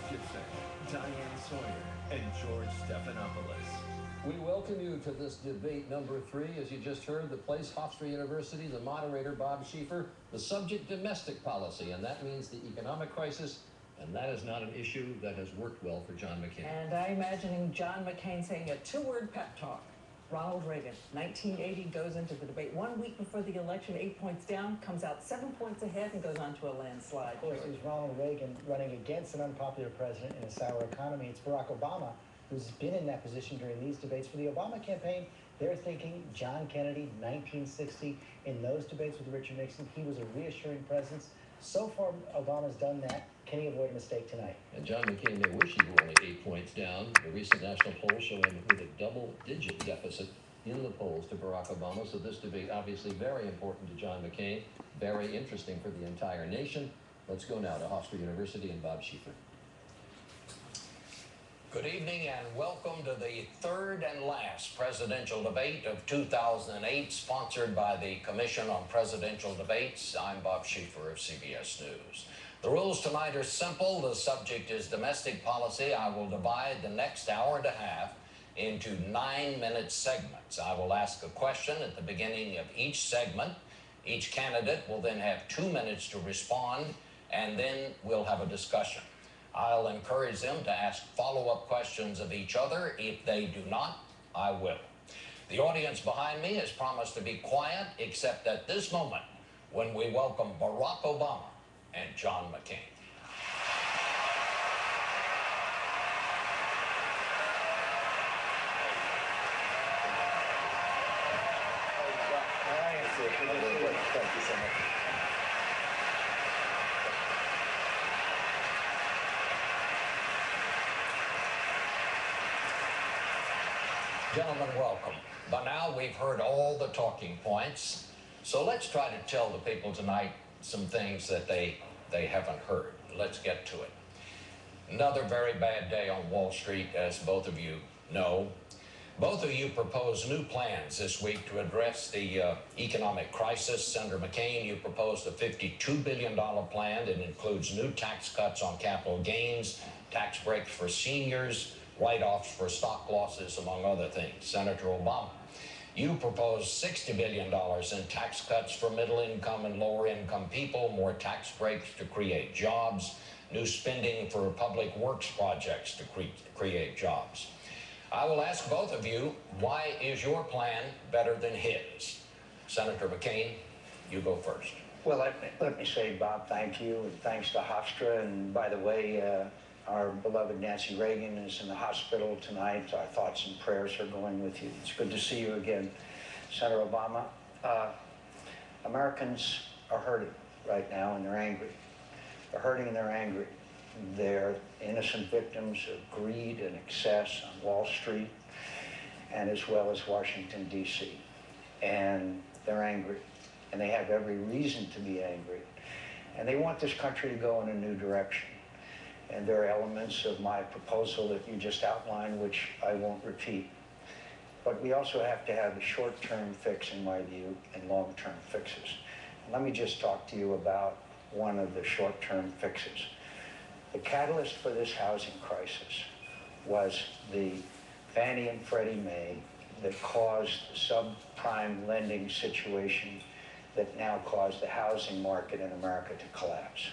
Gibson, Diane Sawyer, and George Stephanopoulos. We welcome you to this debate number 3. As you just heard, the place, Hofstra University, the moderator, Bob Schieffer, the subject, domestic policy, and that means the economic crisis, and that is not an issue that has worked well for John McCain. And I'm imagining John McCain saying a 2-word pep talk. Ronald Reagan, 1980, goes into the debate 1 week before the election, 8 points down, comes out 7 points ahead, and goes on to a landslide. Of course, it was Ronald Reagan running against an unpopular president in a sour economy. It's Barack Obama who's been in that position during these debates. For the Obama campaign, they're thinking John Kennedy, 1960. In those debates with Richard Nixon, he was a reassuring presence. So far, Obama's done that. Can he avoid a mistake tonight? And John McCain may wish he were only 8 points down. The recent national poll showing with a double-digit deficit in the polls to Barack Obama. So this debate obviously very important to John McCain, very interesting for the entire nation. Let's go now to Hofstra University and Bob Schieffer. Good evening and welcome to the third and last presidential debate of 2008, sponsored by the Commission on Presidential Debates. I'm Bob Schieffer of CBS News. The rules tonight are simple. The subject is domestic policy. I will divide the next hour and a half into 9-minute segments. I will ask a question at the beginning of each segment. Each candidate will then have 2 minutes to respond, and then we'll have a discussion. I'll encourage them to ask follow-up questions of each other. If they do not, I will. The audience behind me has promised to be quiet, except at this moment when we welcome Barack Obama and John McCain. Thank you so much. Gentlemen, welcome. By now, we've heard all the talking points, so let's try to tell the people tonight some things that they haven't heard. Let's get to it. Another very bad day on Wall Street, as both of you know. Both of you proposed new plans this week to address the economic crisis. Senator McCain, you proposed a $52 billion plan that includes new tax cuts on capital gains, tax breaks for seniors, write-offs for stock losses, among other things. Senator Obama, you proposed $60 billion in tax cuts for middle-income and lower-income people, more tax breaks to create jobs, new spending for public works projects to create jobs. I will ask both of you, why is your plan better than his? Senator McCain, you go first. Well, let me say, Bob, thank you, and thanks to Hofstra. And by the way, our beloved Nancy Reagan is in the hospital tonight. Our thoughts and prayers are going with you. It's good to see you again, Senator Obama. Americans are hurting right now, and they're angry. They're hurting and they're angry. They're innocent victims of greed and excess on Wall Street, and as well as Washington, D.C. And they're angry, and they have every reason to be angry. And they want this country to go in a new direction. And there are elements of my proposal that you just outlined, which I won't repeat. But we also have to have a short-term fix, in my view, and long-term fixes. And let me just talk to you about one of the short-term fixes. The catalyst for this housing crisis was the Fannie and Freddie Mae that caused the subprime lending situation that now caused the housing market in America to collapse.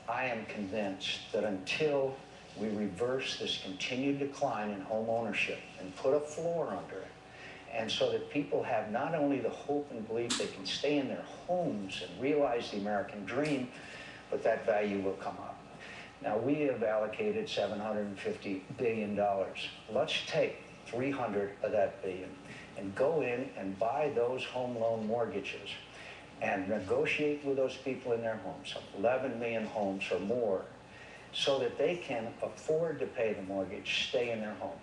I am convinced that until we reverse this continued decline in home ownership and put a floor under it, and so that people have not only the hope and belief they can stay in their homes and realize the American dream, but that value will come up. Now, we have allocated $750 billion. Let's take 300 of that billion and go in and buy those home loan mortgages and negotiate with those people in their homes, 11 million homes or more, so that they can afford to pay the mortgage, stay in their home.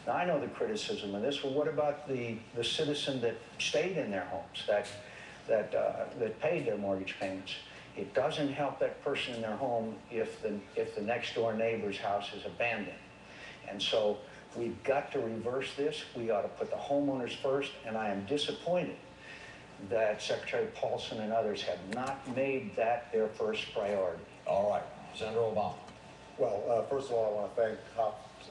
Now, I know the criticism of this. Well, what about the citizen that stayed in their homes, that paid their mortgage payments? It doesn't help that person in their home if the next door neighbor's house is abandoned. And so we've got to reverse this. We ought to put the homeowners first, and I am disappointed that Secretary Paulson and others have not made that their first priority. All right, Senator Obama. Well, first of all, I want to thank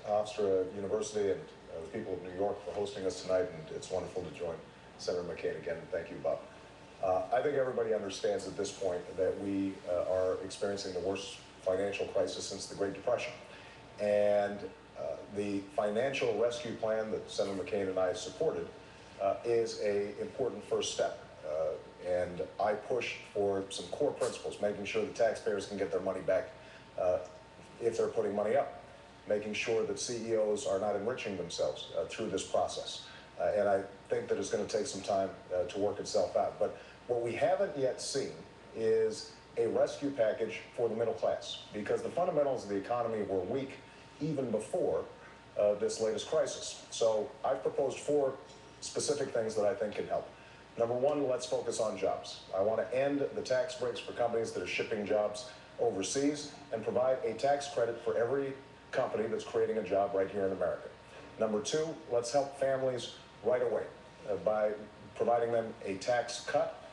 Hofstra University and the people of New York for hosting us tonight, and it's wonderful to join Senator McCain again. Thank you, Bob. I think everybody understands at this point that we are experiencing the worst financial crisis since the Great Depression. And the financial rescue plan that Senator McCain and I supported is an important first step. And I push for some core principles, making sure the taxpayers can get their money back if they're putting money up, making sure that CEOs are not enriching themselves through this process. And I think that it's going to take some time to work itself out. But what we haven't yet seen is a rescue package for the middle class, because the fundamentals of the economy were weak even before this latest crisis. So I've proposed 4 specific things that I think can help. Number 1, let's focus on jobs. I want to end the tax breaks for companies that are shipping jobs overseas and provide a tax credit for every company that's creating a job right here in America. Number 2, let's help families right away by providing them a tax cut,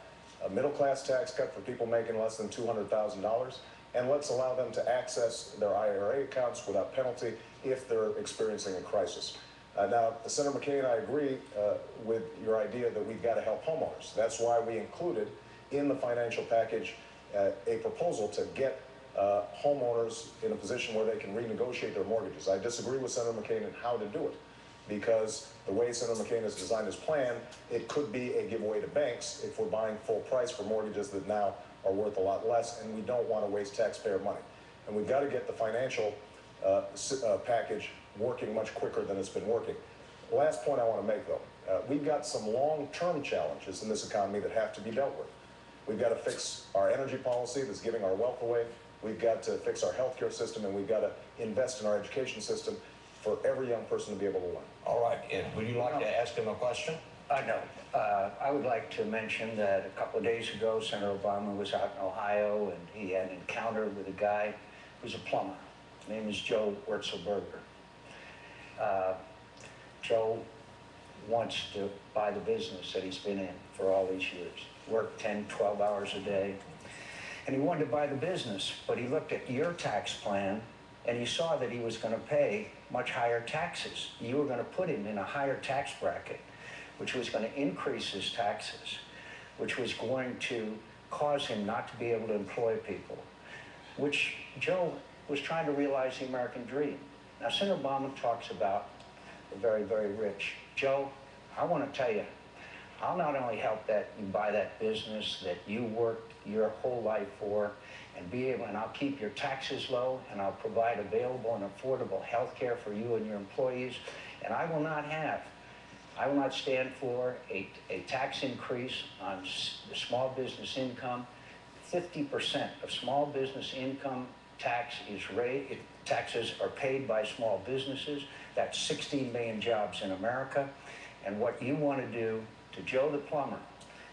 a middle-class tax cut for people making less than $200,000, and let's allow them to access their IRA accounts without penalty if they're experiencing a crisis. Now, Senator McCain, I agree with your idea that we've got to help homeowners. That's why we included in the financial package a proposal to get homeowners in a position where they can renegotiate their mortgages. I disagree with Senator McCain in how to do it, because the way Senator McCain has designed his plan, it could be a giveaway to banks if we're buying full price for mortgages that now are worth a lot less, and we don't want to waste taxpayer money. And we've got to get the financial package working much quicker than it's been working. The last point I want to make, though, we've got some long-term challenges in this economy that have to be dealt with. We've got to fix our energy policy that's giving our wealth away. We've got to fix our healthcare system, and we've got to invest in our education system for every young person to be able to learn. All right, Ed, would you like to ask him a question? No. I would like to mention that a couple of days ago, Senator Obama was out in Ohio, and he had an encounter with a guy who's a plumber. His name is Joe Wurzelberger. Joe wants to buy the business that he's been in for all these years. Worked 10, 12 hours a day. And he wanted to buy the business, but he looked at your tax plan and he saw that he was going to pay much higher taxes. You were going to put him in a higher tax bracket, which was going to increase his taxes, which was going to cause him not to be able to employ people, which Joe was trying to realize the American dream. Now, Senator Obama talks about the very, very rich. Joe, I want to tell you, I'll not only help that you buy that business that you worked your whole life for, and I'll keep your taxes low, and I'll provide available and affordable health care for you and your employees, and I will not stand for a tax increase on the small business income. 50% of small business income taxes are paid by small businesses. That's 16 million jobs in America. And what you want to do to Joe the plumber,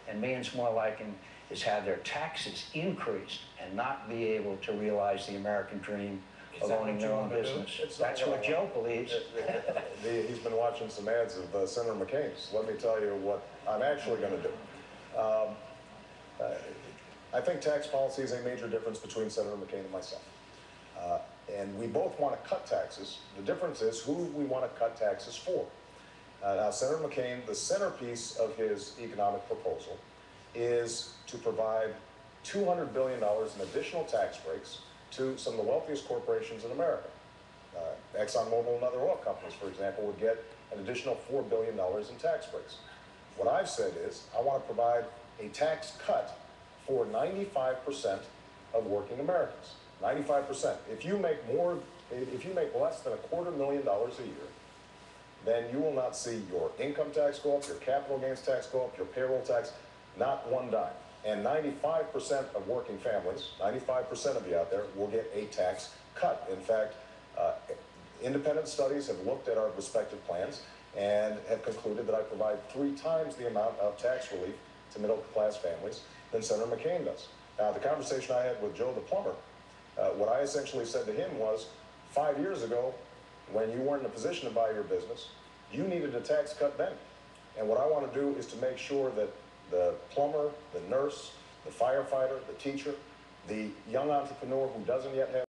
and millions more like him, is have their taxes increased and not be able to realize the American dream of owning their own business. That's what Joe believes. He's been watching some ads of Senator McCain's. Let me tell you what I'm actually going to do. I think tax policy is a major difference between Senator McCain and myself. And we both want to cut taxes. The difference is who we want to cut taxes for. Now, Senator McCain, the centerpiece of his economic proposal is to provide $200 billion in additional tax breaks to some of the wealthiest corporations in America. ExxonMobil and other oil companies, for example, would get an additional $4 billion in tax breaks. What I've said is I want to provide a tax cut for 95% of working Americans. 95%. If you make less than $250,000 a year, then you will not see your income tax go up, your capital gains tax go up, your payroll tax, not one dime. And 95% of working families, 95% of you out there, will get a tax cut. In fact, independent studies have looked at our respective plans and have concluded that I provide 3 times the amount of tax relief to middle-class families than Senator McCain does. Now, the conversation I had with Joe the plumber, what I essentially said to him was, 5 years ago, when you weren't in a position to buy your business, you needed a tax cut then. And what I want to do is to make sure that the plumber, the nurse, the firefighter, the teacher, the young entrepreneur who doesn't yet have